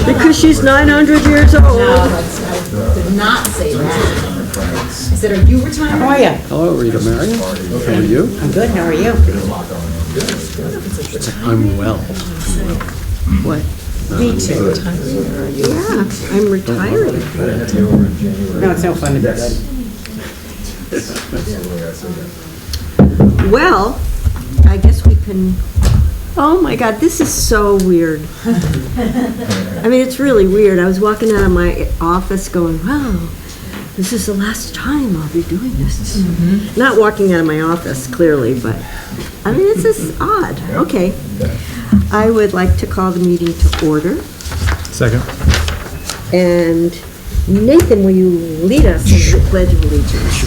Because she's 900 years old. No, I did not say that. I said, are you retiring? How are you? Hello, Rita Marion. How are you? I'm good, how are you? I'm well. What? Me too. Yeah, I'm retiring. No, it's no fun to be good. Well, I guess we can, oh my God, this is so weird. I mean, it's really weird. I was walking out of my office going, wow, this is the last time I'll be doing this. Not walking out of my office, clearly, but, I mean, it's just odd. Okay. I would like to call the meeting to order. Second. And Nathan, will you lead us in the Pledge of Allegiance?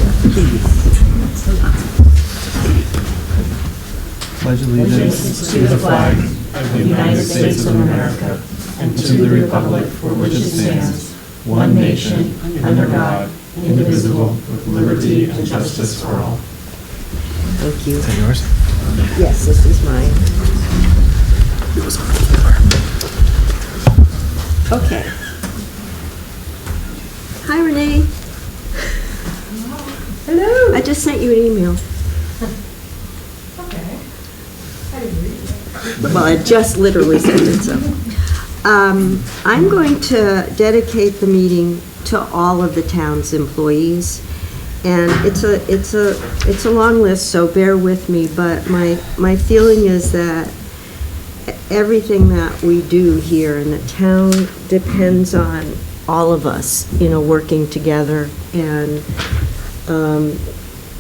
Pledge allegiance to the flag of the United States of America and to the republic for which it stands, one nation, under God, indivisible, with liberty and justice for all. Thank you. Is that yours? Yes, this is mine. It was on the floor. Okay. Hi, Renee. Hello. I just sent you an email. Okay. I didn't read it. Well, I just literally sent it, so. I'm going to dedicate the meeting to all of the town's employees. And it's a long list, so bear with me, but my feeling is that everything that we do here in the town depends on all of us, working together. And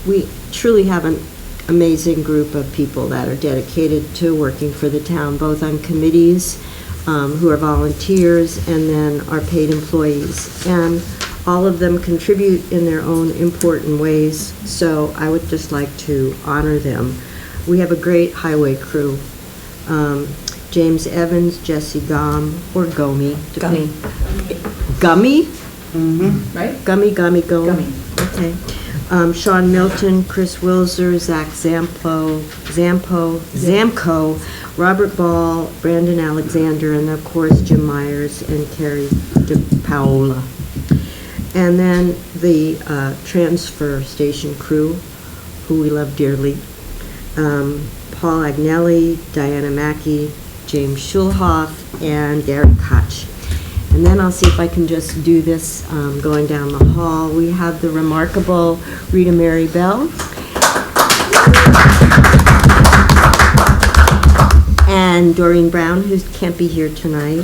we truly have an amazing group of people that are dedicated to working for the town, both on committees, who are volunteers, and then our paid employees. And all of them contribute in their own important ways, so I would just like to honor them. We have a great highway crew. James Evans, Jesse Gom, or Gomi. Gummy. Gummy? Right? Gummy. Gummy. Okay. Sean Milton, Chris Wilzer, Zach Zamco, Robert Ball, Brandon Alexander, and of course Jim Myers and Carrie DePaola. And then the transfer station crew, who we love dearly. Paul Agnelli, Diana Mackey, James Schulhoff, and Gary Koch. And then I'll see if I can just do this going down the hall. We have the remarkable Rita Mary Bell. And Doreen Brown, who can't be here tonight.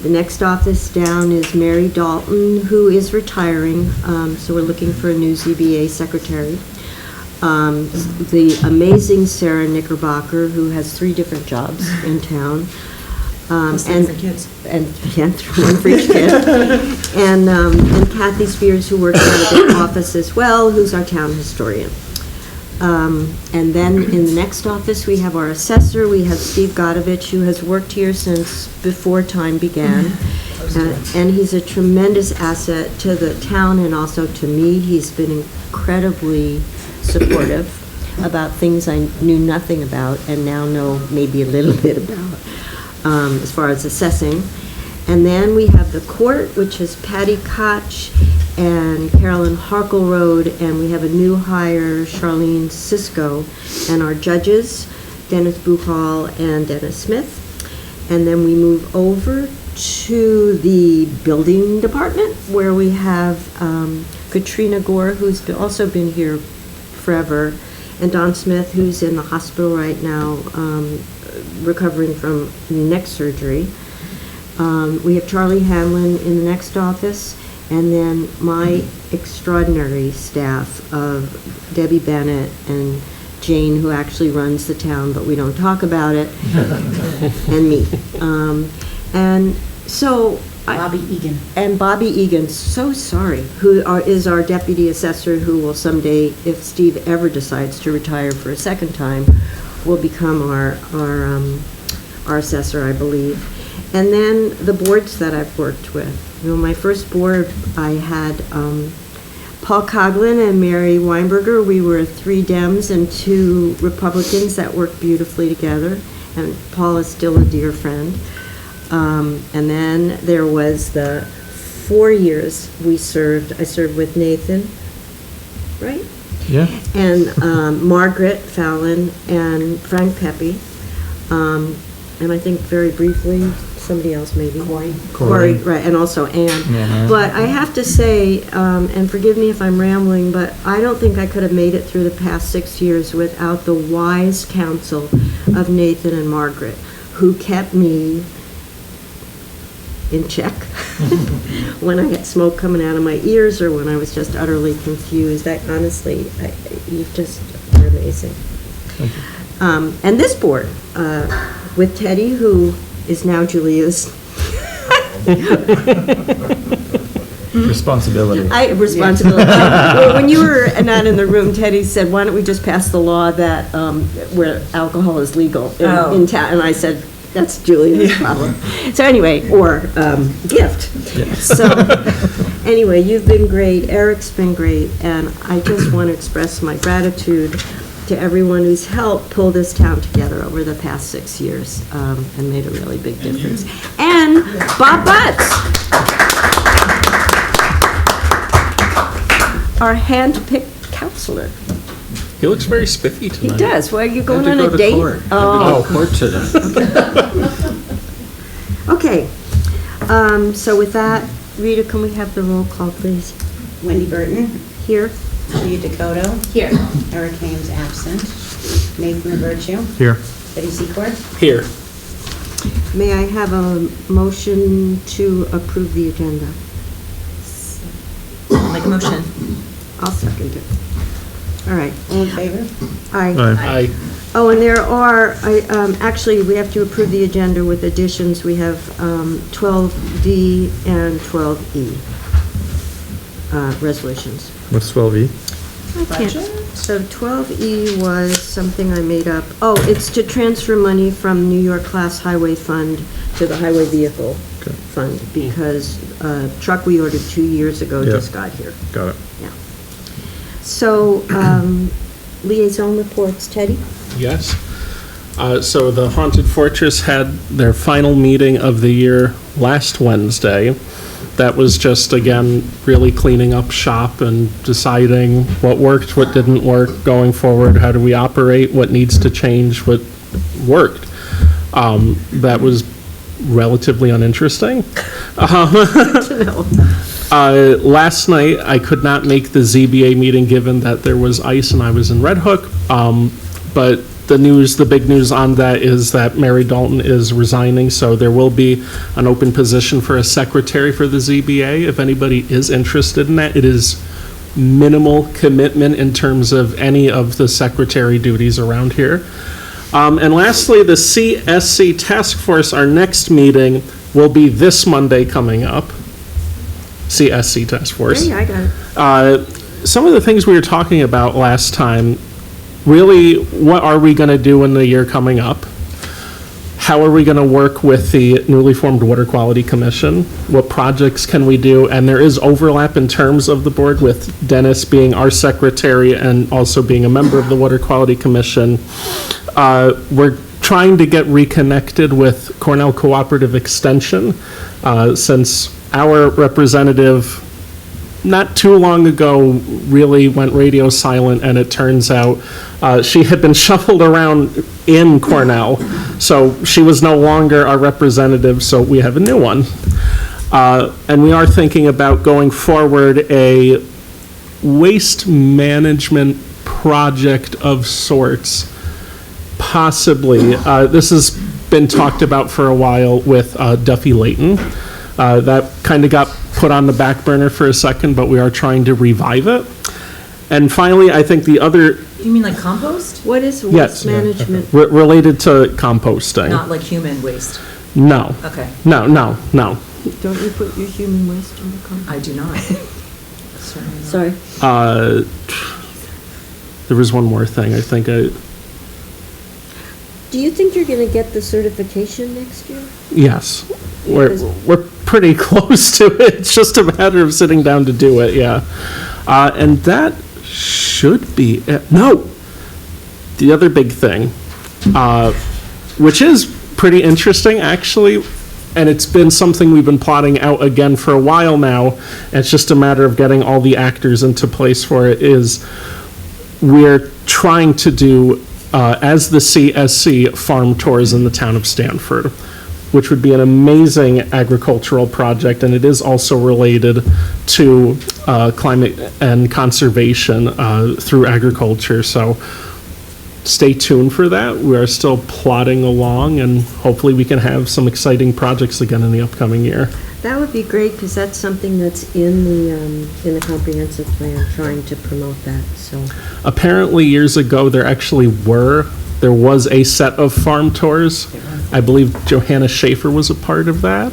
The next office down is Mary Dalton, who is retiring, so we're looking for a new ZBA secretary. The amazing Sarah Knickerbocker, who has 3 different jobs in town. And kids. And one for each kid. And Kathy Spears, who works out of the office as well, who's our town historian. And then in the next office, we have our assessor. We have Steve Godovich, who has worked here since before time began. And he's a tremendous asset to the town and also to me. He's been incredibly supportive about things I knew nothing about and now know maybe a little bit about, as far as assessing. And then we have the court, which is Patty Koch and Carolyn Harkleroad, and we have a new hire, Charlene Cisco, and our judges, Dennis Buchal and Dennis Smith. And then we move over to the building department, where we have Katrina Gore, who's also been here forever, and Don Smith, who's in the hospital right now, recovering from neck surgery. We have Charlie Hanlon in the next office, and then my extraordinary staff of Debbie Bennett and Jane, who actually runs the town, but we don't talk about it, and me. And so... Bobby Egan. And Bobby Egan, so sorry, who is our deputy assessor, who will someday, if Steve ever decides to retire for a second time, will become our assessor, I believe. And then the boards that I've worked with. My first board, I had Paul Coughlin and Mary Weinberger. We were 3 Dems and 2 Republicans that worked beautifully together, and Paul is still a dear friend. And then there was the 4 years I served with Nathan, right? Yeah. And Margaret Fallon and Frank Pepe. And I think very briefly, somebody else maybe. Corey, right, and also Ann. But I have to say, and forgive me if I'm rambling, but I don't think I could have made it through the past 6 years without the wise counsel of Nathan and Margaret, who kept me in check when I had smoke coming out of my ears or when I was just utterly confused. Honestly, you just are amazing. And this board, with Teddy, who is now Julia's Responsibility. responsibility. Well, when you were not in the room, Teddy said, "Why don't we just pass the law that where alcohol is legal in town?" And I said, "That's Julia's problem." So anyway, or gift. So anyway, you've been great. Eric's been great, and I just want to express my gratitude to everyone who's helped pull this town together over the past 6 years and made a really big difference. And Bob Butts, our hand-picked counselor. He looks very spiffy He tonight. does. Well, are you going Had on to a go to date? court. Oh, Court today. okay. So with that, Rita, can we have the roll call, please? Wendy Burton, Here? Julia Dakota. Here. Eric Hames absent. Nathan Virtue. Here. Betty Secord. Here. May I have a motion to approve the agenda? Make a motion. I'll second it. All right. All in favor? Aye. I Oh, and there are, actually, we have to approve the agenda with additions. We have 12D and 12E resolutions. What's 12E? I can't. So 12E was something I made up. Oh, it's to transfer money from New York Class Highway Fund to the Highway Vehicle Okay. Fund because a truck we ordered 2 years ago Yeah. just got here. Got it. So, liaison reports, Teddy? Yes. So the Haunted Fortress had their final meeting of the year last Wednesday. That was just, again, really cleaning up shop and deciding what worked, what didn't work, going forward, how do we operate, what needs to change, what worked. That was relatively uninteresting. Last night, I could not make the ZBA meeting given that there was ice and I was in Red Hook. But the big news on that is that Mary Dalton is resigning, so there will be an open position for a secretary for the ZBA. If anybody is interested in that, it is minimal commitment in terms of any of the secretary duties around here. And lastly, the CSC Task Force, our next meeting will be this Monday coming up. CSC Task Force. Yeah, I got it. Some of the things we were talking about last time, really, what are we going to do in the year coming up? How are we going to work with the newly formed Water Quality Commission? What projects can we do? And there is overlap in terms of the board with Dennis being our secretary and also being a member of the Water Quality Commission. We're trying to get reconnected with Cornell Cooperative Extension since our representative not too long ago really went radio silent, and it turns out she had been shuffled around in Cornell, so she was no longer our representative, so we have a new one. And we are thinking about going forward a waste management project of sorts, possibly. This has been talked about for a while with Duffy Layton. That kind of got put on the back burner for a second, but we are trying to revive it. And finally, I think the other... You mean like compost? What is Yes. waste management? related to composting. Not like human waste? No. Okay, No. Don't you put your human waste in the compost? I do not. Certainly not. Sorry. There was one more thing, I think. Do you think you're going to get the certification next year? Yes. We're pretty close to it. It's just a matter of sitting down to do it, yeah. And that should be it. No! The other big thing, which is pretty interesting, actually, And it's been something we've been plotting out again for a while now. It's just a matter of getting all the actors into place for it. We're trying to do, as the CSC, farm tours in the town of Stanford, which would be an amazing agricultural project, and it is also related to climate and conservation through agriculture. So stay tuned for that. We are still plodding along, and hopefully we can have some exciting projects again in the upcoming year. That would be great, because that's something that's in the comprehensive plan, trying to promote that, so. Apparently, years ago, there was a set of farm tours. I believe Johanna Schaefer was a part of that.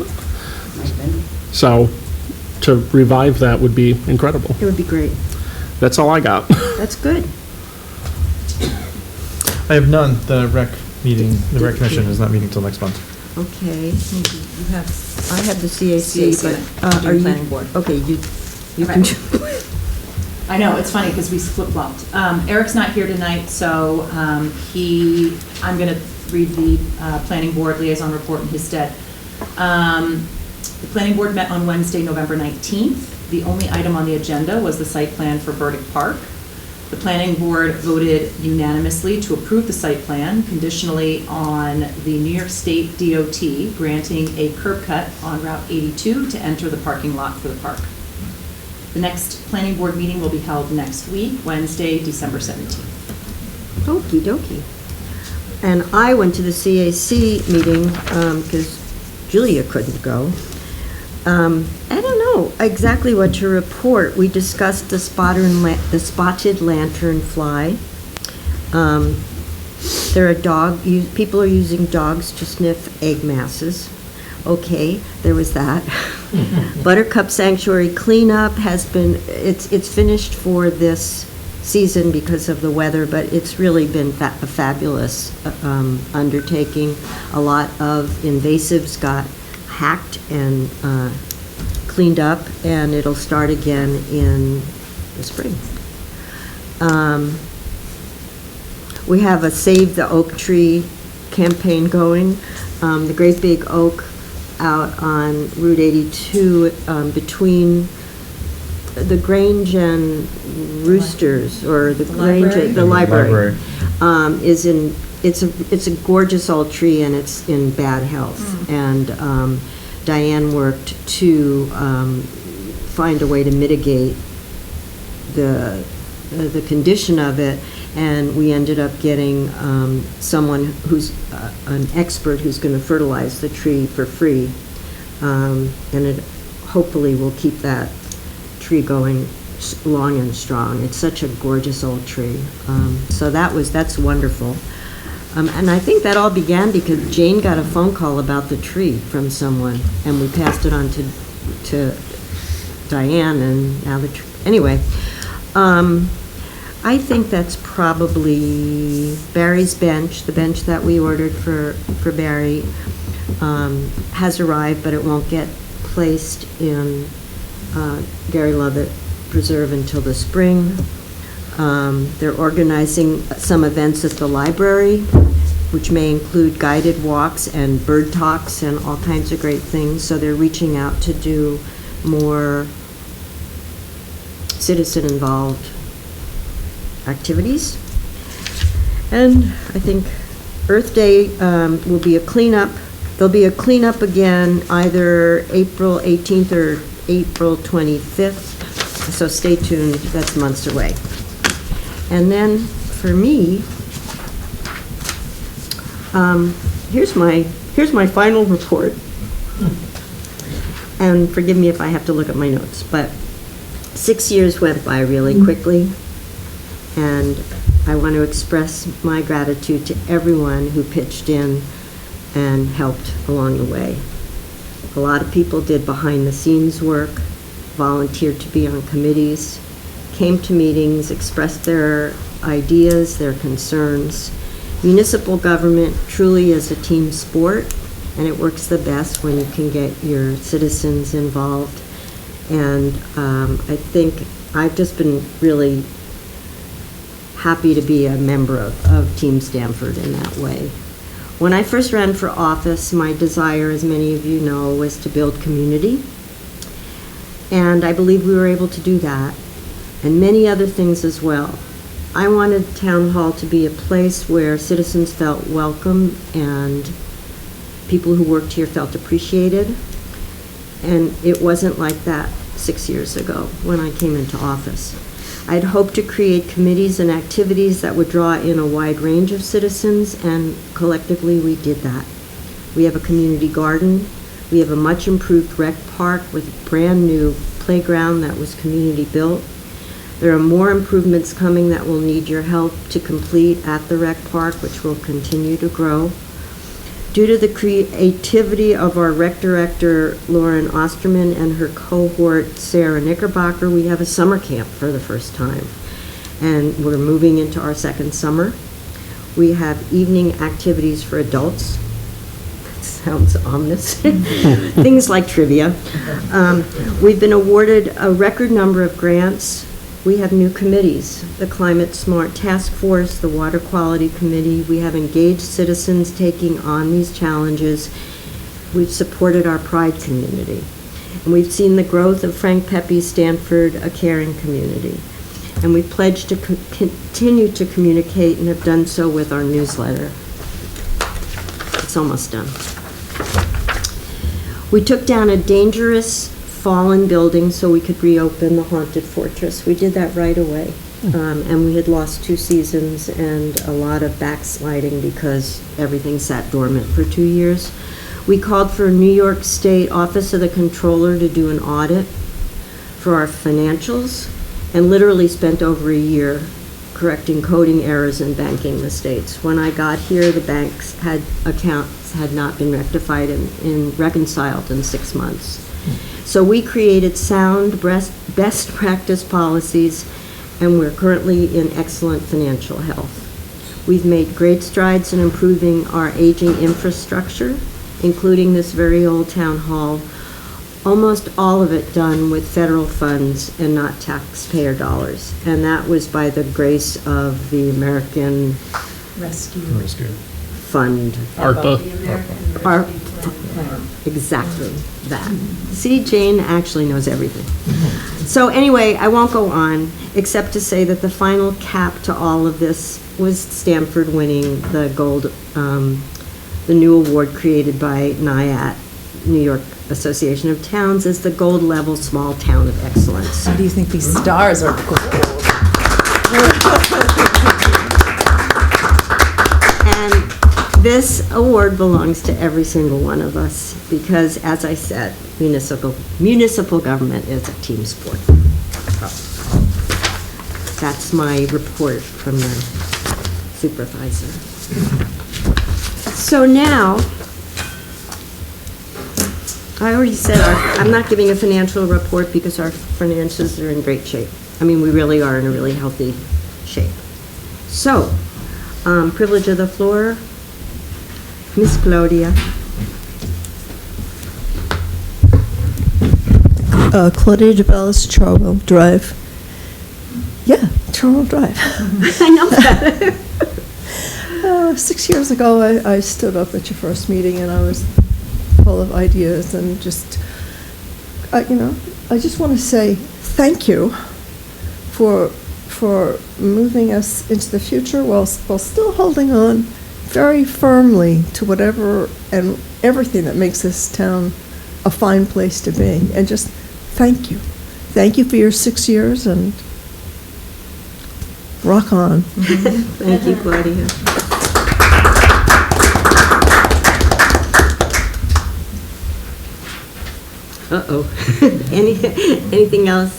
So to revive that would be incredible. It would be great. That's all I got. That's good. I have none. The rec commission is not meeting till next month. Okay. You have, I have the CAC, CAC, but you're are you? planning board. Okay, you Okay. can. I know, it's funny because we flip-flopped. Eric's not here tonight, so I'm going to read the planning board liaison report in his stead. The planning board met on Wednesday, November 19th. The only item on the agenda was the site plan for Burdick Park. The planning board voted unanimously to approve the site plan conditionally on the New York State DOT granting a curb cut on Route 82 to enter the parking lot for the park. The next planning board meeting will be held next week, Wednesday, December 17th. Okie dokie. And I went to the CAC meeting because Julia couldn't go. I don't know exactly what to report. We discussed the spotted lanternfly. People are using dogs to sniff egg masses. Okay, there was that. Buttercup Sanctuary cleanup it's finished for this season because of the weather, but it's really been a fabulous undertaking. A lot of invasives got hacked and cleaned up, and it'll start again in the spring. We have a Save the Oak Tree campaign going. The great big oak out on Route 82 between the Grange and Roosters, or the Grange, the library, it's a gorgeous old tree, and it's in bad health. And Diane worked to find a way to mitigate the condition of it, and we ended up getting someone who's an expert who's going to fertilize the tree for free, and it hopefully will keep that tree going long and strong. It's such a gorgeous old tree. So that's wonderful. And I think that all began because Jane got a phone call about the tree from someone, and we passed it on to Diane, and now anyway. I think that's probably Barry's bench, the bench that we ordered for Barry, has arrived, but it won't get placed in Gary Lovett Preserve until the spring. They're organizing some events at the library, which may include guided walks and bird talks and all kinds of great things. So they're reaching out to do more citizen-involved activities. And I think Earth Day will be a cleanup. There'll be a cleanup again either April 18th or April 25th. So stay tuned, that's months away. And then for me, here's my final report. And forgive me if I have to look at my notes, but 6 years went by really quickly, and I want to express my gratitude to everyone who pitched in and helped along the way. A lot of people did behind-the-scenes work, volunteered to be on committees, came to meetings, expressed their ideas, their concerns. Municipal government truly is a team sport, and it works the best when you can get your citizens involved. And I think I've just been really happy to be a member of Team Stanford in that way. When I first ran for office, my desire, as many of you know, was to build community. And I believe we were able to do that, and many other things as well. I wanted Town Hall to be a place where citizens felt welcome and people who worked here felt appreciated. And it wasn't like that 6 years ago when I came into office. I'd hoped to create committees and activities that would draw in a wide range of citizens, and collectively we did that. We have a community garden. We have a much improved rec park with a brand new playground that was community built. There are more improvements coming that will need your help to complete at the rec park, which will continue to grow. Due to the creativity of our rec director, Lauren Osterman, and her cohort, Sarah Knickerbocker, we have a summer camp for the first time. And we're moving into our second summer. We have evening activities for adults. Sounds ominous. Things like trivia. We've been awarded a record number of grants. We have new committees, the Climate Smart Task Force, the Water Quality Committee. We have engaged citizens taking on these challenges. We've supported our Pride community. And we've seen the growth of Frank Pepe's Stanford, a caring community. And we pledge to continue to communicate and have done so with our newsletter. It's almost done. We took down a dangerous fallen building so we could reopen the haunted fortress. We did that right away. And we had lost 2 seasons and a lot of backsliding because everything sat dormant for 2 years. We called for New York State Office of the Comptroller to do an audit for our financials, and literally spent over a year correcting coding errors and banking mistakes. When I got here, the bank's accounts had not been rectified and reconciled in 6 months. So we created sound best practice policies, and we're currently in excellent financial health. We've made great strides in improving our aging infrastructure, including this very old town hall, almost all of it done with federal funds and not taxpayer dollars. And that was by the grace of the American Rescue. Fund. ARPA. Exactly that. See, Jane actually knows everything. So anyway, I won't go on, except to say that the final cap to all of this was Stanford winning the gold, the new award created by NIAT, New York Association of Towns, as the gold level small town of excellence. Do you think these stars are gold? And this award belongs to every single one of us because, as I said, municipal government is a team sport. That's my report from the supervisor. So now, I already said I'm not giving a financial report because our finances are in great shape. I mean, we really are in a really healthy shape. So, privilege of the floor, Miss Claudia. Claudia DeBellis, Charwell Drive. Yeah, Charwell Drive. I know that. 6 years ago, I stood up at your first meeting, and I was full of ideas, and just, I just want to say thank you for moving us into the future while still holding on very firmly to whatever and everything that makes this town a fine place to be. And just thank you. Thank you for your 6 years, and rock on. Thank you, Claudia. Uh-oh. Anything else?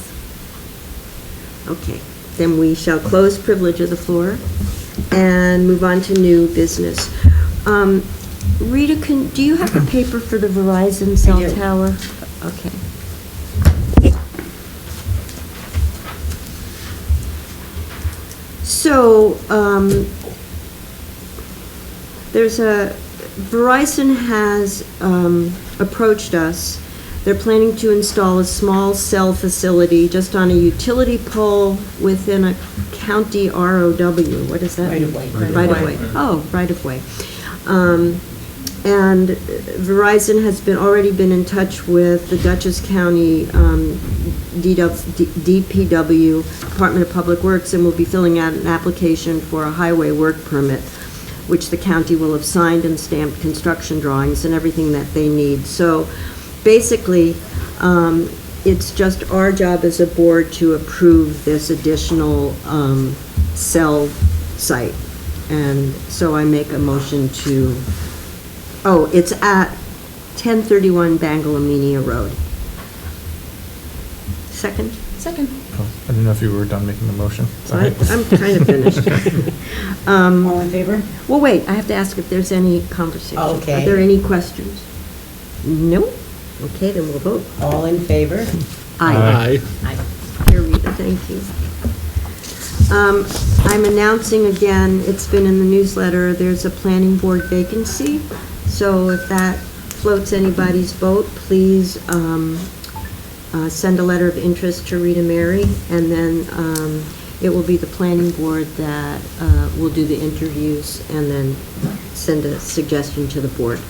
Okay, then we shall close privilege of the floor and move on to new business. Rita, do you have the paper for the Verizon cell tower? Okay. So, Verizon has approached us. They're planning to install a small cell facility just on a utility pole within a county ROW. What is that? Right of way. Right of way. Oh, right of way. And Verizon has already been in touch with the Dutchess County DPW, Department of Public Works, and will be filling out an application for a highway work permit, which the county will have signed and stamped construction drawings and everything that they need. So basically, it's just our job as a board to approve this additional cell site. And so I make a motion to, it's at 1031 Bangalamenia Road. Second? Second. Oh, I didn't know if you were done making the motion. I'm kind of finished. All in favor? Well, wait, I have to ask if there's any conversation. Okay. Are there any questions? No? Okay, then we'll vote. All in favor? Aye. Here, Rita, thank you. I'm announcing again, it's been in the newsletter, there's a planning board vacancy. So if that floats anybody's boat, please send a letter of interest to Rita Mary, and then it will be the planning board that will do the interviews and then send a suggestion to the board.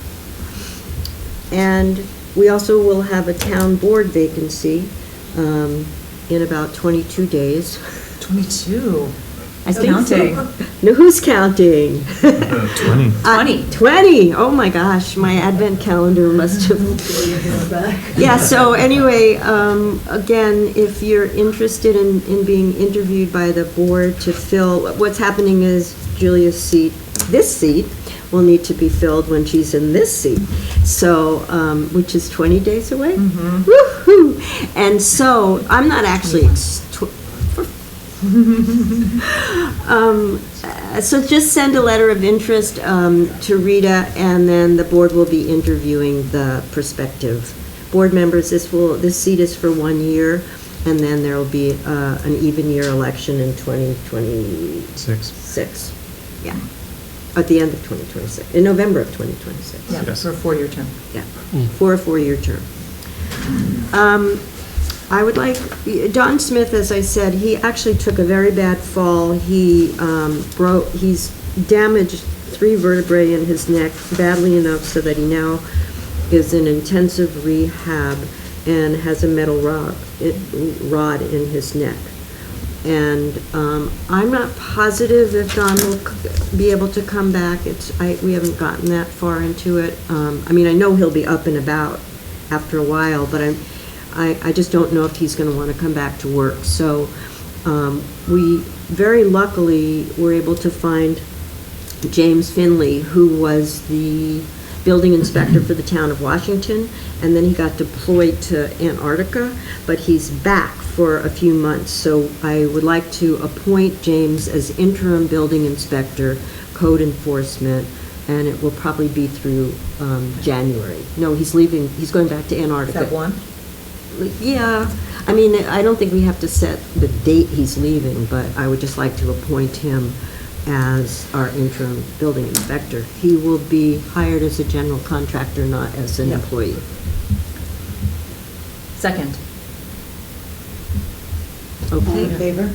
And we also will have a town board vacancy in about 22 days. 22. I think so. Counting. No, who's counting? 20. 20. Oh my gosh, my advent calendar must have. Yeah, so anyway, again, if you're interested in being interviewed by the board to fill, what's happening is Julia's seat, this seat, will need to be filled when she's in this seat. So, which is 20 days away? Mm-hmm. Woo-hoo! And so, I'm not actually, so just send a letter of interest to Rita, and then the board will be interviewing the prospective board members. This seat is for 1 year, and then there will be an even year election in 2026. Yeah, at the end of 2026, in November of 2026. Yeah, Yes. for a 4-year term. Yeah, for a 4-year term. I would like, Don Smith, as I said, he actually took a very bad fall. He's damaged 3 vertebrae in his neck badly enough so that he now is in intensive rehab and has a metal rod in his neck. And I'm not positive if Don will be able to come back. We haven't gotten that far into it. I mean, I know he'll be up and about after a while, but I just don't know if he's going to want to come back to work. So we very luckily were able to find James Finley, who was the building inspector for the town of Washington, and then he got deployed to Antarctica, but he's back for a few months. So I would like to appoint James as interim building inspector, code enforcement, and it will probably be through January. No, he's leaving, he's going back to Antarctica. Is that one? Yeah, I mean, I don't think we have to set the date he's leaving, but I would just like to appoint him as our interim building inspector. He will be hired as a general contractor, not as an employee. Second. All in Okay? favor?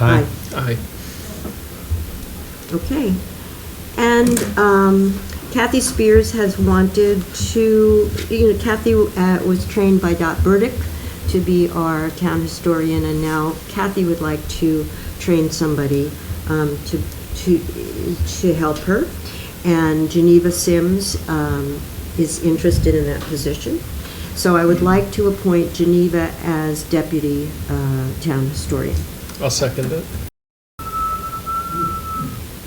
Aye. Aye. Okay. And Kathy Spears has wanted to, Kathy was trained by Dot Burdick to be our town historian, and now Kathy would like to train somebody to help her. And Geneva Sims is interested in that position. So I would like to appoint Geneva as deputy town historian. I'll second it.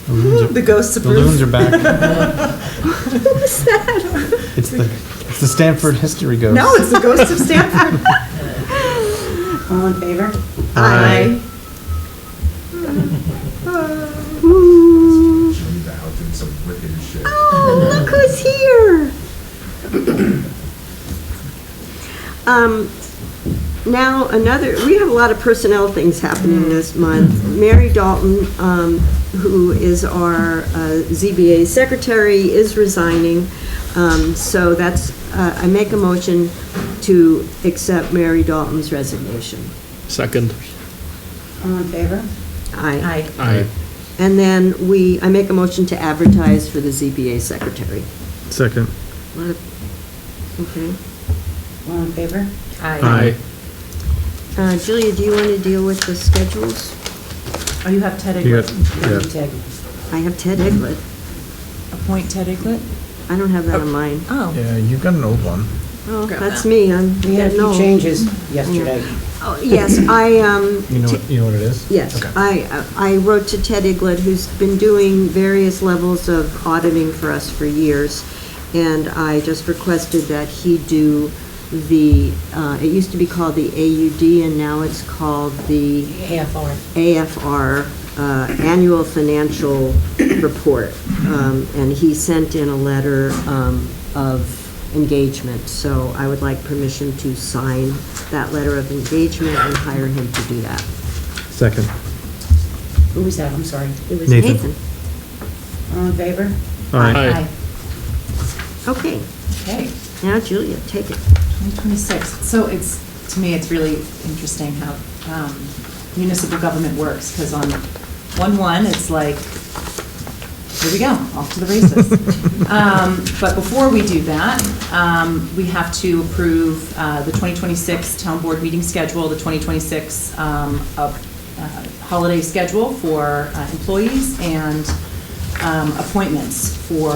The ghosts The approve. loons are back. Who's that? It's the Stanford history ghost. No, it's the ghost of Stanford. All in favor? Aye. Ooh. Out in some wicked shit. Oh, look who's here. Now we have a lot of personnel things happening this month. Mary Dalton, who is our ZBA secretary, is resigning. So I make a motion to accept Mary Dalton's resignation. Second. All in favor? Aye. Aye. Aye. And then I make a motion to advertise for the ZBA secretary. Second. Okay. All in favor? Aye. Julia, do you want to deal with the schedules? Oh, you have Ted You Eglett. got- Ted. I have Ted Eglett. Appoint Ted Eglett? I don't have that on mine. Oh. Yeah, you've got an old one. Oh, Grab that's that. me. I'm We had a getting few old. changes yesterday. Oh, yes, I, You know what it is? yes, Okay. I wrote to Ted Eglett, who's been doing various levels of auditing for us for years, and I just requested that he do it used to be called the AUD, and now it's called the AFR. AFR, Annual Financial Report. And he sent in a letter of engagement, so I would like permission to sign that letter of engagement and hire him to do that. Second. Who was that? I'm sorry. It was Nathan. Nathan. All in favor? Aye. Okay, Okay. now Julia, take it. 2026. So to me, it's really interesting how municipal government works, because on 1/1, it's like, here we go, off to the races. But before we do that, we have to approve the 2026 Town Board meeting schedule, the 2026 holiday schedule for employees, and appointments for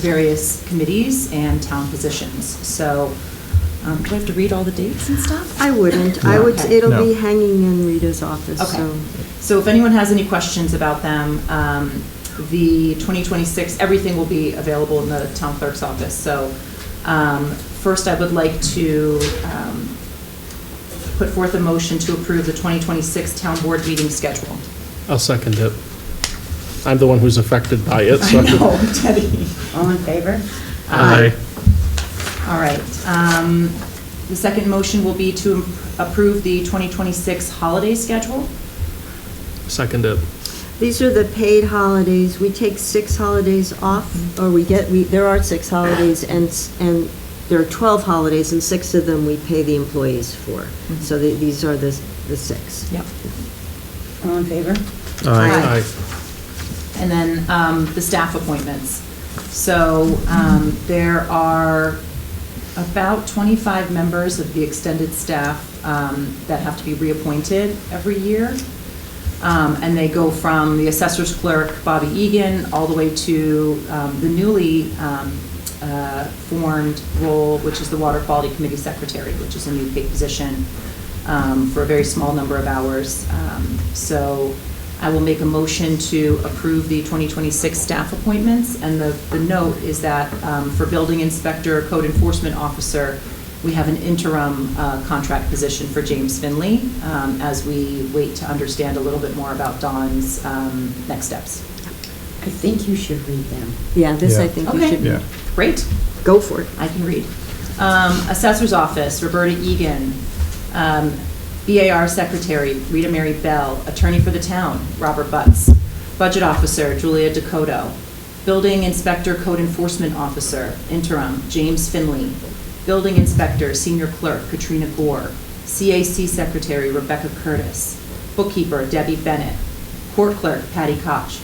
various committees and town positions. So, do I have to read all the dates and stuff? I wouldn't, I would, Okay. it'll be No. hanging in Rita's office, Okay. so. So if anyone has any questions about them, the 2026, everything will be available in the town clerk's office. So first, I would like to put forth a motion to approve the 2026 town board meeting schedule. I'll second it. I'm the one who's affected by it, so. I know, Teddy. All in favor? Aye. All right. The second motion will be to approve the 2026 holiday schedule. Second it. These are the paid holidays. We take 6 holidays off, or there are 6 holidays, and there are 12 holidays, and 6 of them we pay the employees for. So these are the 6. Yep. All in favor? Aye. And then the staff appointments. So there are about 25 members of the extended staff that have to be reappointed every year. And they go from the assessor's clerk, Bobby Egan, all the way to the newly formed role, which is the Water Quality Committee Secretary, which is a new paid position for a very small number of hours. So I will make a motion to approve the 2026 staff appointments. And the note is that for building inspector, code enforcement officer, we have an interim contract position for James Finley as we wait to understand a little bit more about Dawn's next steps. I think you should read them. Yeah, this I Yeah. think we Okay. should Yeah. Great. go for it. I can read. Assessor's Office, Roberta Egan. BAR Secretary, Rita Mary Bell. Attorney for the Town, Robert Butts. Budget Officer, Julia Dakota. Building Inspector, Code Enforcement Officer, Interim, James Finley. Building Inspector, Senior Clerk, Katrina Gore. CAC Secretary, Rebecca Curtis. Bookkeeper, Debbie Bennett. Court Clerk, Patty Koch.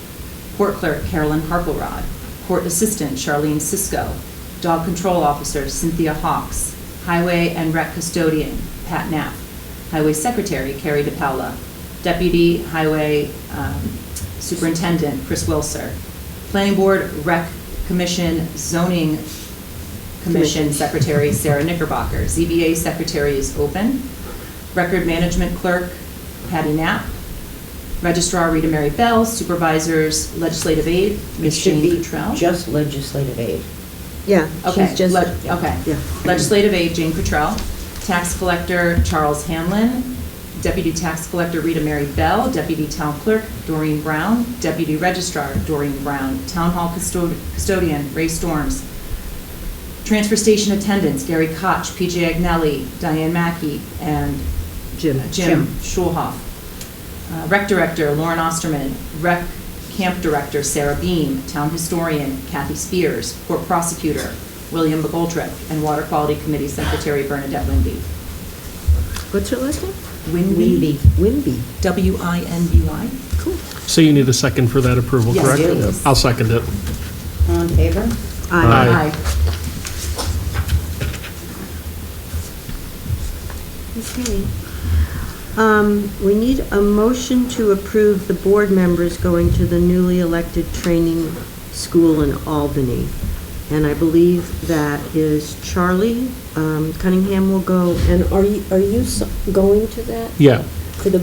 Court Clerk, Carolyn Harklerod. Court Assistant, Charlene Sisko. Dog Control Officer, Cynthia Hawks. Highway and Rec Custodian, Pat Knapp. Highway Secretary, Carrie DePaula. Deputy Highway Superintendent, Chris Wilser. Planning Board, Rec Commission, Zoning Commission Secretary, Sarah Knickerbocker. ZBA Secretary is open. Record Management Clerk, Patty Knapp. Registrar, Rita Mary Bell. Supervisors, Legislative Aid, It Ms. should Jane be Cottrell. just legislative aid. Yeah, Okay, she's just, okay. yeah. Legislative Aid, Jane Cottrell. Tax Collector, Charles Hanlon. Deputy Tax Collector, Rita Mary Bell. Deputy Town Clerk, Doreen Brown. Deputy Registrar, Doreen Brown. Town Hall Custodian, Ray Storms. Transfer Station Attendants, Gary Koch, PJ Agnelli, Diane Mackey, and Jim. Jim Schulhoff. Rec Director, Lauren Osterman. Rec Camp Director, Sarah Beam. Town Historian, Kathy Spears. Court Prosecutor, William McGoldrick. And Water Quality Committee Secretary, Bernadette Lindy. What's her last name? Winby. Winby. Winby. Cool. So you need a second for that approval, Yes, correct? please. I'll second it. All in favor? Aye. Okay. We need a motion to approve the board members going to the newly elected training school in Albany. And I believe that is Charlie Cunningham will go. And are you going to that? Yeah. For the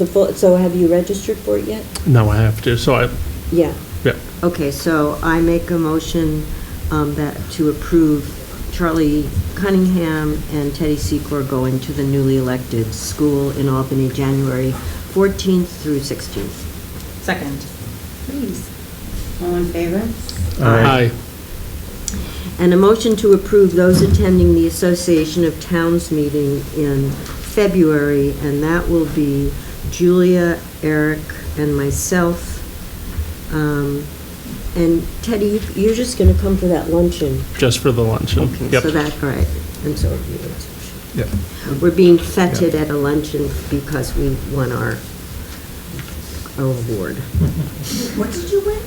full, so have you registered for it yet? No, I have to. So Yeah. yeah. Okay, so I make a motion that to approve Charlie Cunningham and Teddy Secor going to the newly elected school in Albany, January 14th through 16th. Second. Please. All in favor? Aye. And a motion to approve those attending the Association of Towns meeting in February, and that will be Julia, Eric, and myself. And Teddy, you're just going to come for that luncheon? Just for the luncheon. Okay, Yep. so that, all right, and so are you. Yep. We're being feted at a luncheon because we won our award. What did you win?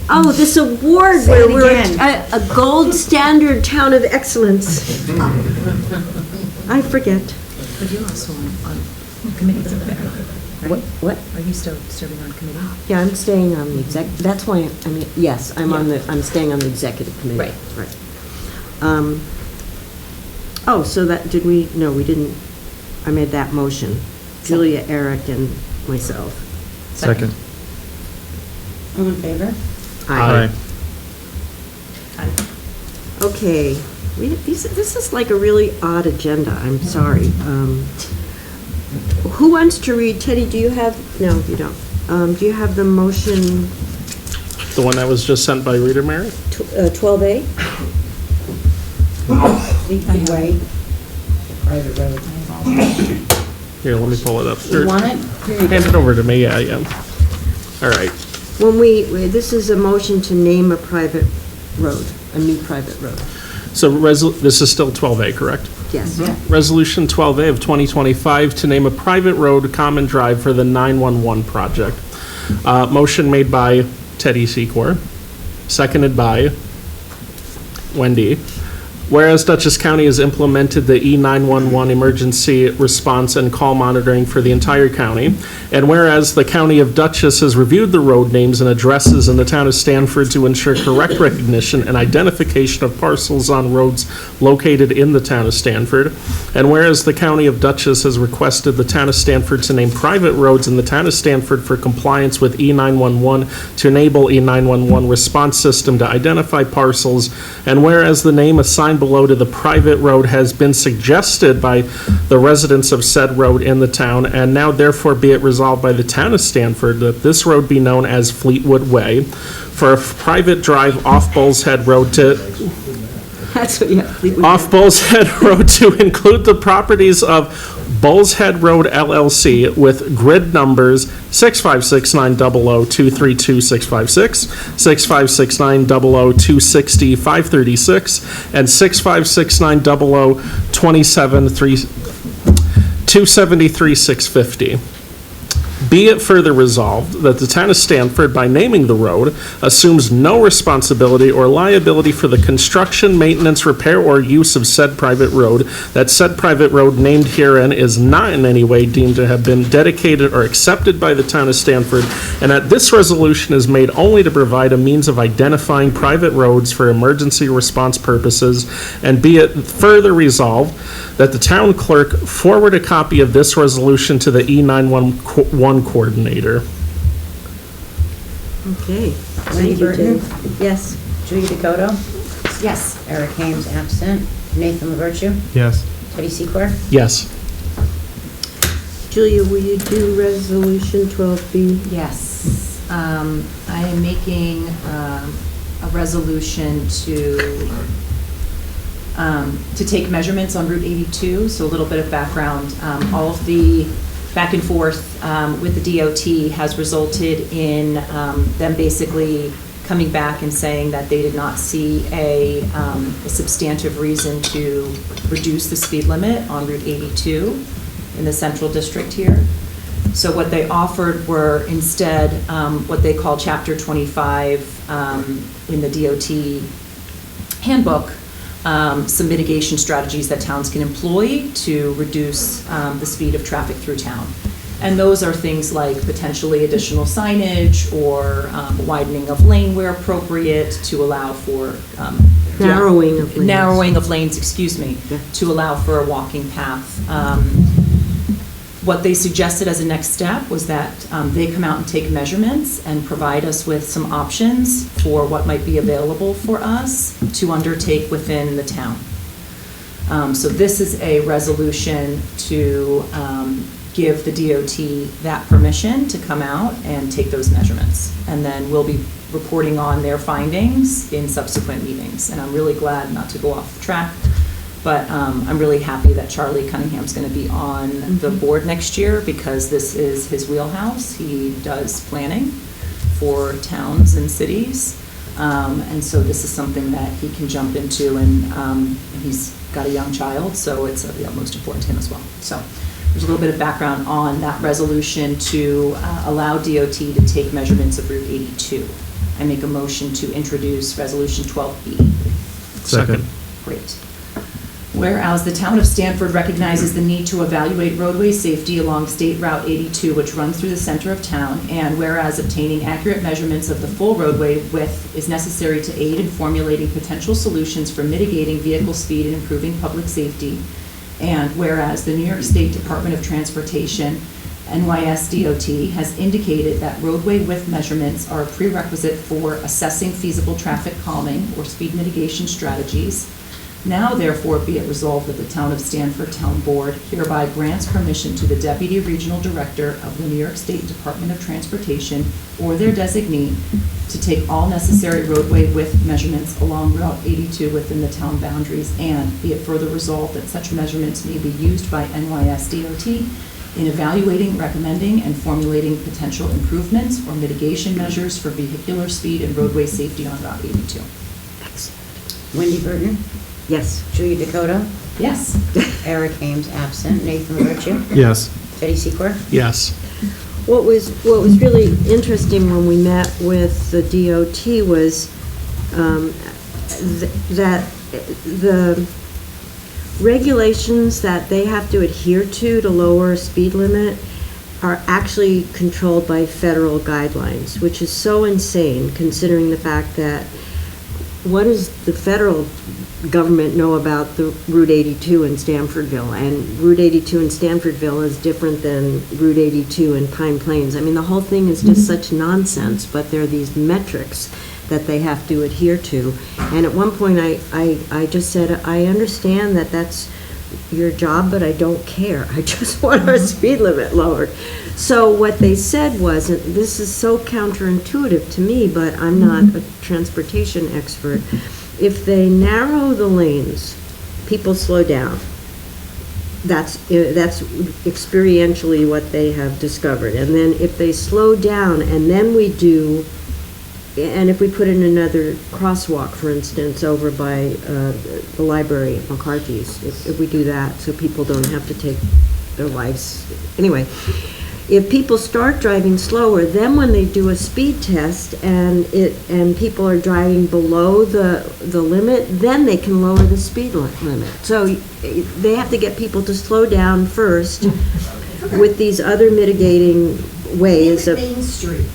Oh, this award Say where it we're again. a gold standard town of excellence. I forget. But you're also on committees up there, right? What? Are you still serving on committee? Yeah, I'm staying on the that's why, yes, I'm staying on the executive committee. Right. Right. Oh, so that, no, we didn't, I made that motion. Julia, Eric, and myself. Second. All in favor? Aye. Okay, this is like a really odd agenda, I'm sorry. Who wants to read? Teddy, do you have, no, you don't. Do you have the motion The one that was just sent by Reader Mary? 12A? Leafy Way, private road. Here, let me pull it up. You want it? Here you Hand go. it over to me, yeah, yeah. All right. When this is a motion to name a private road, a new private road. So this is still 12A, correct? Yes. Resolution 12A of 2025 to name a private road common drive for the 911 project. Motion made by Teddy Secor, seconded by Wendy. Whereas Dutchess County has implemented the E911 emergency response and call monitoring for the entire county, and whereas the County of Dutchess has reviewed the road names and addresses in the town of Stanford to ensure correct recognition and identification of parcels on roads located in the town of Stanford, and whereas the County of Dutchess has requested the town of Stanford to name private roads in the town of Stanford for compliance with E911 to enable E911 response system to identify parcels, and whereas the name assigned below to the private road has been suggested by the residents of said road in the town, and now therefore be it resolved by the town of Stanford that this road be known as Fleetwood Way for a private drive off Bull's Head Road to That's what, yeah. off Bull's Head Road to include the properties of Bull's Head Road LLC with grid numbers 6569002326556, 656900260-536, and 656900273-273-650. Be it further resolved that the town of Stanford, by naming the road, assumes no responsibility or liability for the construction, maintenance, repair, or use of said private road, that said private road named herein is not in any way deemed to have been dedicated or accepted by the town of Stanford, and that this resolution is made only to provide a means of identifying private roads for emergency response purposes, and be it further resolved that the town clerk forward a copy of this resolution to the E911 coordinator. Okay. Wendy Thank you, Burton? Teddy. Yes. Julie Dakota? Yes. Eric Hames, absent. Nathan LaVertue? Yes. Teddy Secor? Yes. Julia, will you do resolution 12B? Yes. I am making a resolution to take measurements on Route 82, so a little bit of background. All of the back and forth with the DOT has resulted in them basically coming back and saying that they did not see a substantive reason to reduce the speed limit on Route 82 in the central district here. So what they offered were instead what they call Chapter 25 in the DOT handbook, some mitigation strategies that towns can employ to reduce the speed of traffic through town. And those are things like potentially additional signage or widening of lane where appropriate to allow for Narrowing of lanes. Narrowing of lanes, excuse me, Yeah. to allow for a walking path. What they suggested as a next step was that they come out and take measurements and provide us with some options for what might be available for us to undertake within the town. So this is a resolution to give the DOT that permission to come out and take those measurements. And then we'll be reporting on their findings in subsequent meetings. And I'm really glad, not to go off the track, but I'm really happy that Charlie Cunningham's going to be on the board next year because this is his wheelhouse. He does planning for towns and cities. And so this is something that he can jump into, and he's got a young child, so it's of the utmost importance to him as well. So there's a little bit of background on that resolution to allow DOT to take measurements of Route 82. I make a motion to introduce Resolution 12B. Second. Great. Whereas the town of Stanford recognizes the need to evaluate roadway safety along State Route 82, which runs through the center of town, and whereas obtaining accurate measurements of the full roadway width is necessary to aid in formulating potential solutions for mitigating vehicle speed and improving public safety, and whereas the New York State Department of Transportation, NYS DOT, has indicated that roadway width measurements are a prerequisite for assessing feasible traffic calming or speed mitigation strategies. Now therefore be it resolved that the Town of Stanford Town Board hereby grants permission to the Deputy Regional Director of the New York State Department of Transportation or their designee to take all necessary roadway width measurements along Route 82 within the town boundaries, and be it further resolved that such measurements may be used by NYS DOT in evaluating, recommending, and formulating potential improvements or mitigation measures for vehicular speed and roadway safety on Route 82. Wendy Burton, Yes. Julia Dakota, Yes. Eric Hames absent, Nathan Virtue, Yes. Betty Secor. Yes. What was really interesting when we met with the DOT was that the regulations that they have to adhere to lower a speed limit are actually controlled by federal guidelines, which is so insane considering the fact that what does the federal government know about the Route 82 in Stanfordville? And Route 82 in Stanfordville is different than Route 82 in Pine Plains. I mean, the whole thing is just such nonsense, but there are these metrics that they have to adhere to. And at one point, I just said, I understand that that's your job, but I don't care. I just want our speed limit lowered. So what they said was, and this is so counterintuitive to me, but I'm not a transportation expert, if they narrow the lanes, people slow down. That's experientially what they have discovered. And then if they slow down and then we do, and if we put in another crosswalk, for instance, over by the library at McCarthy's, if we do that so people don't have to take their lives. Anyway, if people start driving slower, then when they do a speed test and people are driving below the limit, then they can lower the speed limit. So they have to get people to slow down first with these other mitigating ways of Main Street.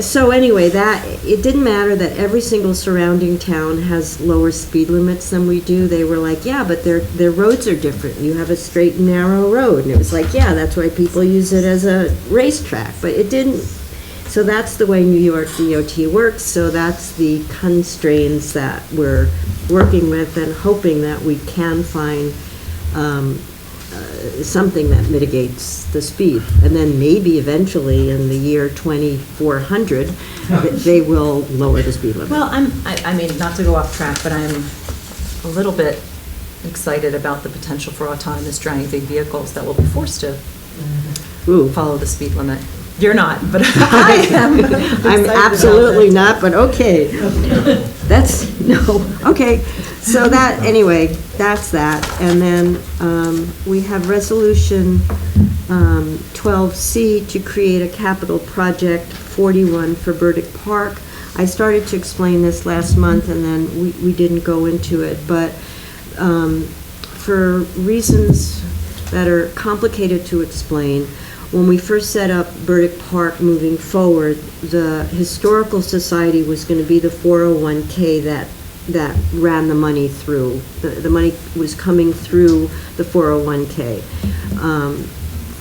So anyway, that it didn't matter that every single surrounding town has lower speed limits than we do. They were like, yeah, but their roads are different. You have a straight and narrow road. And it was like, yeah, that's why people use it as a racetrack. But it didn't. So that's the way New York DOT works. So that's the constraints that we're working with and hoping that we can find something that mitigates the speed. And then maybe eventually in the year 2400, they will lower the speed limit. Well, I mean, not to go off track, but I'm a little bit excited about the potential for autonomous driving vehicles that will be forced to Ooh. follow the speed limit. You're not, but I am. I'm absolutely not, but okay. That's, no, okay. So that, anyway, that's that. And then we have Resolution 12C to create a capital project 41 for Burdick Park. I started to explain this last month, and then we didn't go into it, but for reasons that are complicated to explain, when we first set up Burdick Park moving forward, the Historical Society was going to be the 401k that ran the money through. The money was coming through the 401k.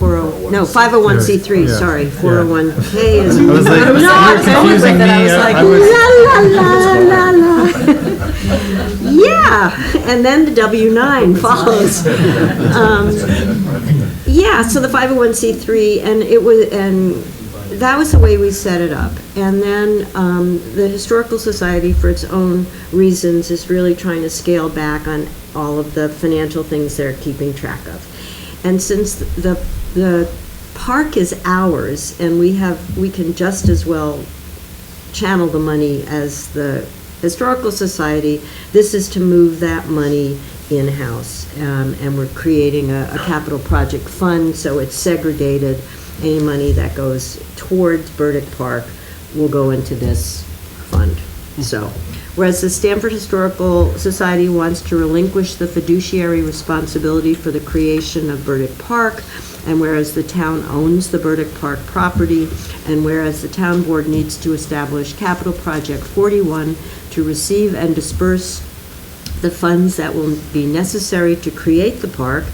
501c3, Yeah. sorry. Yeah. 401k is. I was like, No, you're confusing me. la, la, la, la, la. Yeah, and then the W-9 follows. Yeah, so the 501c3, and that was the way we set it up. And then the Historical Society, for its own reasons, is really trying to scale back on all of the financial things they're keeping track of. And since the park is ours, and we can just as well channel the money as the Historical Society, this is to move that money in-house. And we're creating a capital project fund, so it's segregated. Any money that goes towards Burdick Park will go into this fund. So, whereas the Stanford Historical Society wants to relinquish the fiduciary responsibility for the creation of Burdick Park, and whereas the town owns the Burdick Park property, and whereas the town board needs to establish Capital Project 41 to receive and disperse the funds that will be necessary to create the park,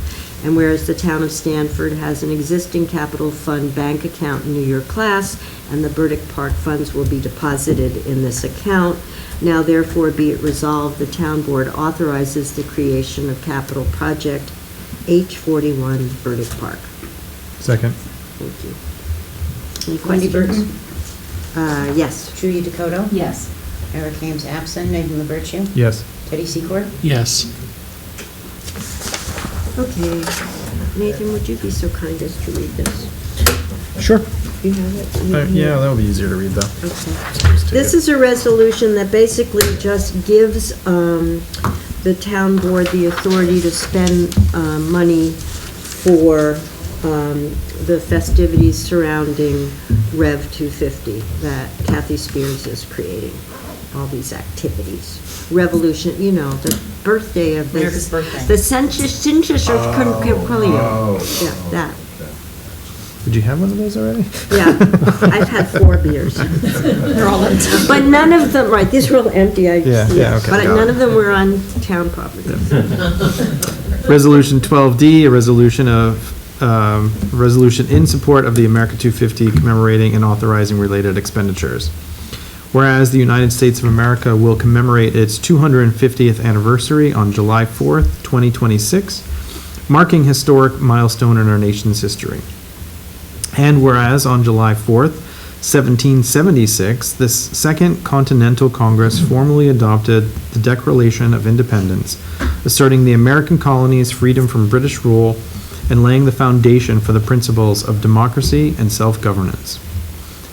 and whereas the town of Stanford has an existing capital fund bank account in New York class, and the Burdick Park funds will be deposited in this account, now therefore be it resolved, the town board authorizes the creation of capital project H41 Burdick Park. Second. Thank you. Any Wendy questions? Burton, Yes. Trudy Dakota, Yes. Eric Ames absent, Nathan LaBertune, Yes. Teddy Secord. Yes. Okay. Nathan, would you be so kind as to read this? Sure. You have it? Yeah, that'll be easier to read though. Okay. This is a resolution that basically just gives the town board the authority to spend money for the festivities surrounding Rev 250 that Kathy Spears is creating, all these activities. Revolution, the birthday of this. America's birthday. The census yeah, that. Did you have one of those already? Yeah, I've had 4 beers. They're all empty. But none of them, right, these were all empty. Yeah, okay. But got none it. of them were on town property. Resolution 12D, a resolution in support of the America 250 commemorating and authorizing related expenditures. Whereas the United States of America will commemorate its 250th anniversary on July 4th, 2026, marking historic milestone in our nation's history. And whereas on July 4th, 1776, this Second Continental Congress formally adopted the Declaration of Independence, asserting the American colonies' freedom from British rule and laying the foundation for the principles of democracy and self-governance.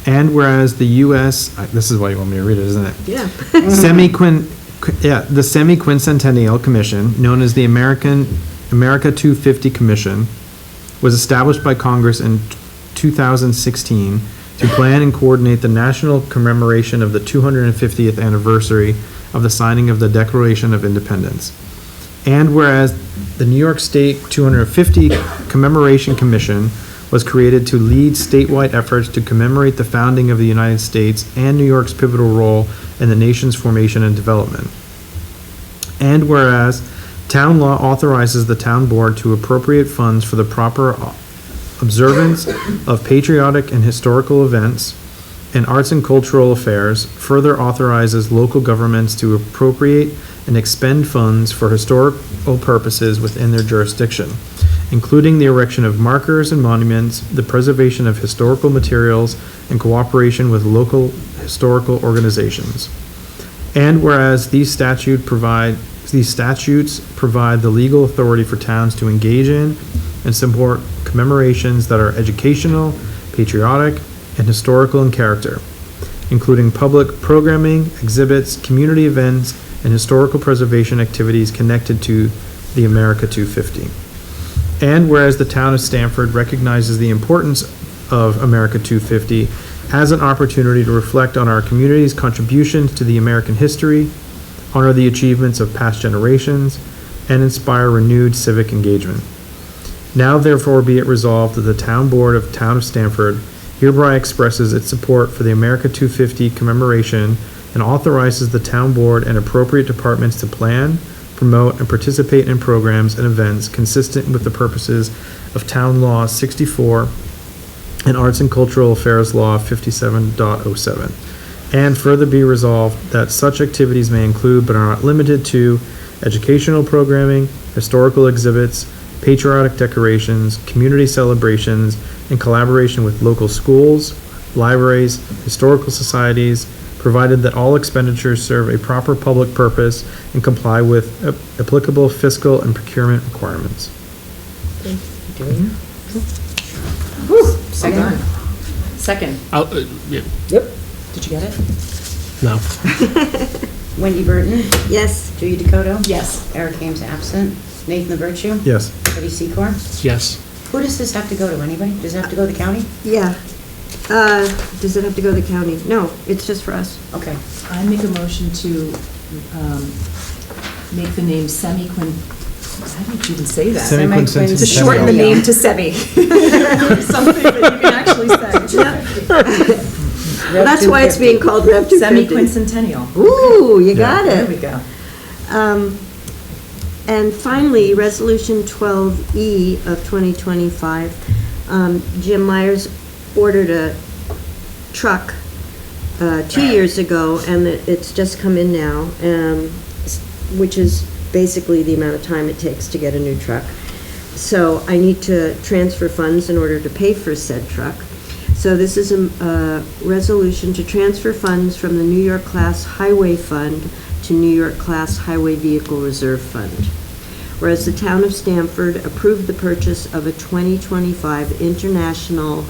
And whereas the U.S., this is why you want me to read it, isn't it? Yeah. The Semi-Quincentennial Commission, known as the America 250 Commission, was established by Congress in 2016 to plan and coordinate the national commemoration of the 250th anniversary of the signing of the Declaration of Independence. And whereas the New York State 250 Commemoration Commission was created to lead statewide efforts to commemorate the founding of the United States and New York's pivotal role in the nation's formation and development. And whereas town law authorizes the town board to appropriate funds for the proper observance of patriotic and historical events and arts and cultural affairs, further authorizes local governments to appropriate and expend funds for historical purposes within their jurisdiction, including the erection of markers and monuments, the preservation of historical materials, and cooperation with local historical organizations. And whereas these statutes provide the legal authority for towns to engage in and support commemorations that are educational, patriotic, and historical in character, including public programming, exhibits, community events, and historical preservation activities connected to the America 250. And whereas the town of Stanford recognizes the importance of America 250 as an opportunity to reflect on our community's contributions to the American history, honor the achievements of past generations, and inspire renewed civic engagement. Now therefore be it resolved that the Town Board of Town of Stanford hereby expresses its support for the America 250 commemoration and authorizes the town board and appropriate departments to plan, promote, and participate in programs and events consistent with the purposes of Town Law 64 and Arts and Cultural Affairs Law 57.07. And further be resolved that such activities may include but are not limited to educational programming, historical exhibits, patriotic decorations, community celebrations, in collaboration with local schools, libraries, historical societies, provided that all expenditures serve a proper public purpose and comply with applicable fiscal and procurement requirements. Second. Second. Yeah. Did you get it? No. Wendy Burton, Yes. Judy Dakota, Yes. Eric Ames absent, Nathan LaVertue, Yes. Betty Secor. Yes. Who does this have to go to? Anybody? Does it have to go to the county? Yeah. Does it have to go to the county? No, it's just for us. Okay. I make a motion to make the name Semi-Quin, how do you even say that? Semi-quincentennial. To shorten the name to Semi. Something that you can actually say. Well, that's why it's being called Rev 250. Semi-quincentennial. Ooh, you got There it. we go. And finally, Resolution 12E of 2025, Jim Myers ordered a truck 2 years ago, and it's just come in now, which is basically the amount of time it takes to get a new truck. So I need to transfer funds in order to pay for said truck. So this is a resolution to transfer funds from the New York Class Highway Fund to New York Class Highway Vehicle Reserve Fund. Whereas the town of Stamford approved the purchase of a 2025 International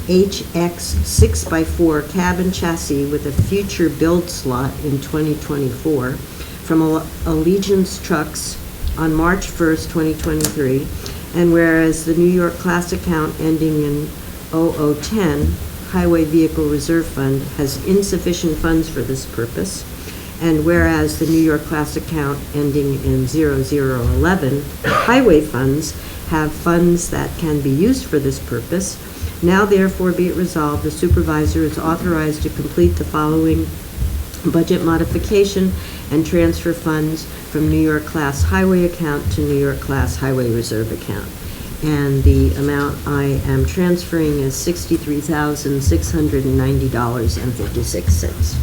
HX 6x4 cab and chassis with a future build slot in 2024 from Allegiance Trucks on March 1st, 2023, and whereas the New York Class account ending in 0010 Highway Vehicle Reserve Fund has insufficient funds for this purpose, and whereas the New York Class account ending in 0011 Highway Funds have funds that can be used for this purpose, now therefore be it resolved, the supervisor is authorized to complete the following budget modification and transfer funds from New York Class Highway account to New York Class Highway Reserve account. And the amount I am transferring is $63,690.56.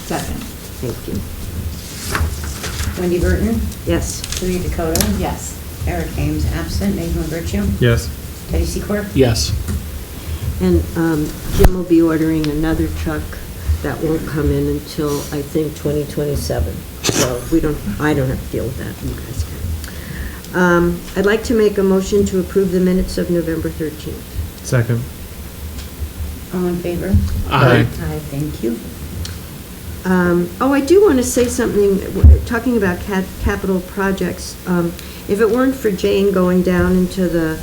Second. Thank you. Wendy Burton, Yes. Judy Dakota, Yes. Eric Ames absent, Nathan LaVertue, Yes. Betty Secor. Yes. And Jim will be ordering another truck that won't come in until, I think, 2027. So I don't have to deal with that, you guys can. I'd like to make a motion to approve the minutes of November 13th. Second. All in favor? Aye. Aye, thank you. I do want to say something, talking about capital projects. If it weren't for Jane going down into the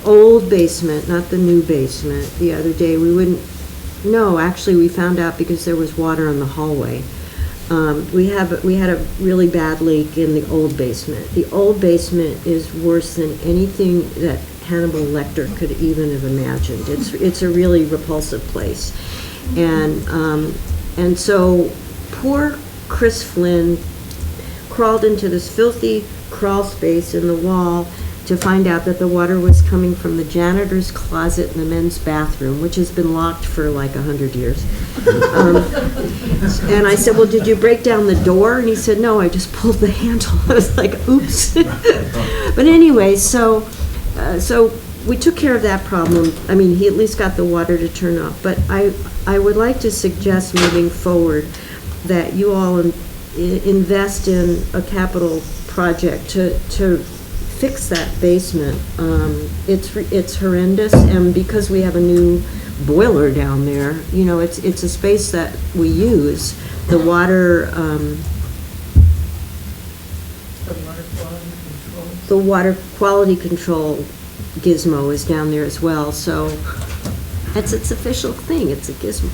old basement, not the new basement, the other day, we wouldn't, no, actually, we found out because there was water in the hallway. We had a really bad leak in the old basement. The old basement is worse than anything that Hannibal Lecter could even have imagined. It's a really repulsive place. And so poor Chris Flynn crawled into this filthy crawl space in the wall to find out that the water was coming from the janitor's closet in the men's bathroom, which has been locked for like 100 years. And I said, well, did you break down the door? And he said, no, I just pulled the handle. I was like, oops. But anyway, so we took care of that problem. I mean, he at least got the water to turn off. But I would like to suggest moving forward that you all invest in a capital project to fix that basement. It's horrendous, and because we have a new boiler down there, you know, it's a space that we use. The water, the water quality control gizmo is down there as well, so that's its official thing, it's a gizmo.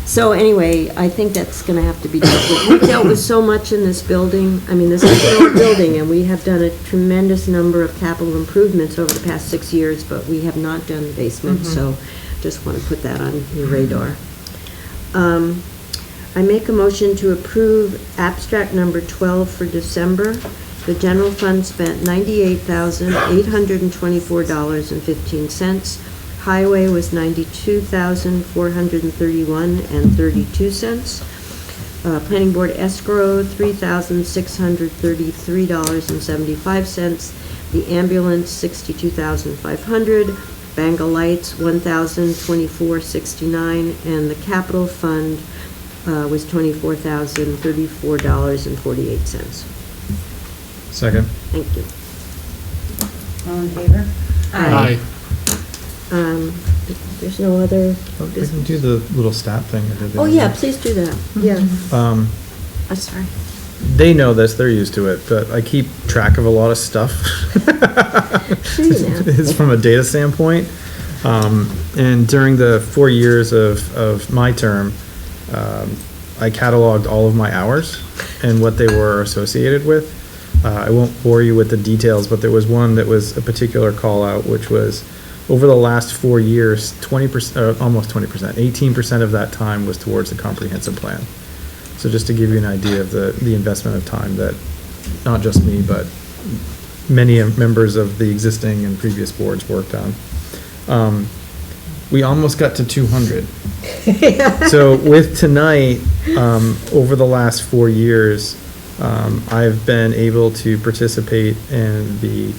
So anyway, I think that's gonna have to be dealt with. We've dealt with so much in this building, I mean, this is an old building, and we have done a tremendous number of capital improvements over the past 6 years, but we have not done the basement, so just want to put that on your radar. I make a motion to approve abstract number 12 for December. The general fund spent $98,824.15. Highway was $92,431.32. Planning board escrow, $3,633.75. The ambulance, $62,500. Bengal lights, $1,024.69, and the capital fund was $24,034.48. Second. Thank you. All in favor? Aye. There's no other. We can do the little stat thing. I did. Oh, yeah, please do that. Yeah. Um, I'm sorry. They know this, they're used to it, but I keep track of a lot of stuff. Sure you know. It's from a data standpoint. And during the 4 years of my term, I cataloged all of my hours and what they were associated with. I won't bore you with the details, but there was one that was a particular call out, which was over the last 4 years, 20%, almost 20%, 18% of that time was towards the comprehensive plan. So just to give you an idea of the investment of time that not just me, but many members of the existing and previous boards worked on. We almost got to 200. So with tonight, over the last 4 years, I've been able to participate in the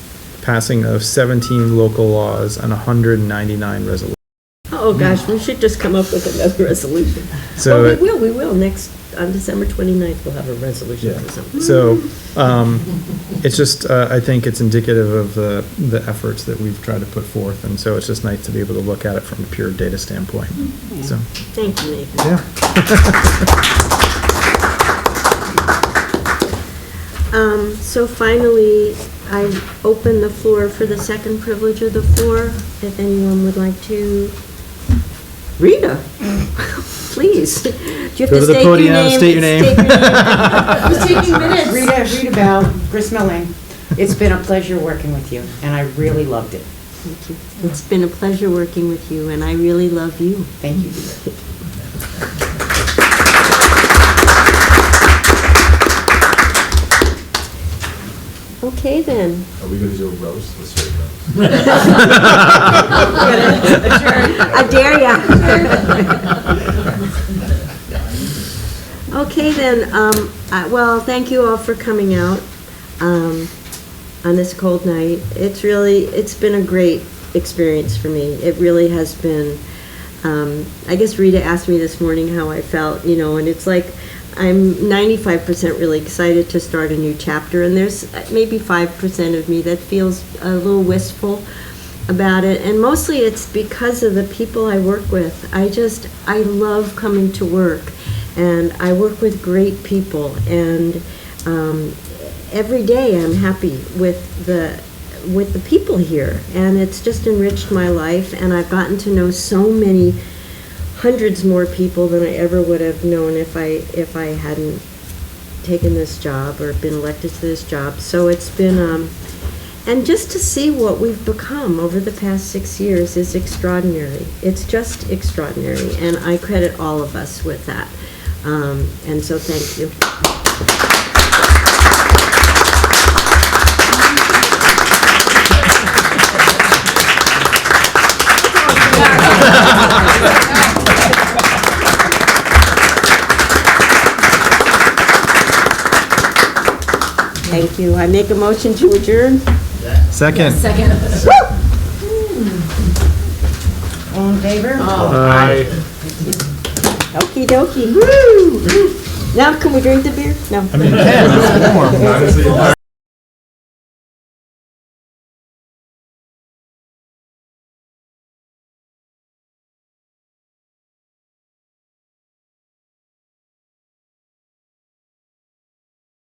passing of 17 local laws and 199 resolutions. Oh, gosh, we should just come up with another resolution. So Well, we will. On December 29th, we'll have a resolution for something. So, it's just, I think it's indicative of the efforts that we've tried to put forth, and so it's just nice to be able to look at it from a pure data standpoint, so. Thank you, Nathan. Yeah. So finally, I open the floor for the second privilege of the floor. If anyone would like to, Rita, please. Do you have Go to the state podium, your name? state your name. I was taking minutes. Rita Bell, Chris Milling. It's been a pleasure working with you, and I really loved it. Thank you. It's been a pleasure working with you, and I really love you. Thank you. Okay, then. Are we gonna do a roast? Let's do a roast. I dare ya. Okay, then, well, thank you all for coming out on this cold night. It's been a great experience for me. It really has been. I guess Rita asked me this morning how I felt, you know, and it's like, I'm 95% really excited to start a new chapter, and there's maybe 5% of me that feels a little wistful about it, and mostly it's because of the people I work with. I love coming to work, and I work with great people, and every day I'm happy with the people here, and it's just enriched my life, and I've gotten to know so many hundreds more people than I ever would have known if I hadn't taken this job or been elected to this job. So it's been, and just to see what we've become over the past 6 years is extraordinary. It's just extraordinary, and I credit all of us with that. And so thank you. Thank you. I make a motion to adjourn. Second. Second. All in favor? Aye. Okie dokie. Woo! Now can we drink the beer? No. I mean, you can, it's warm.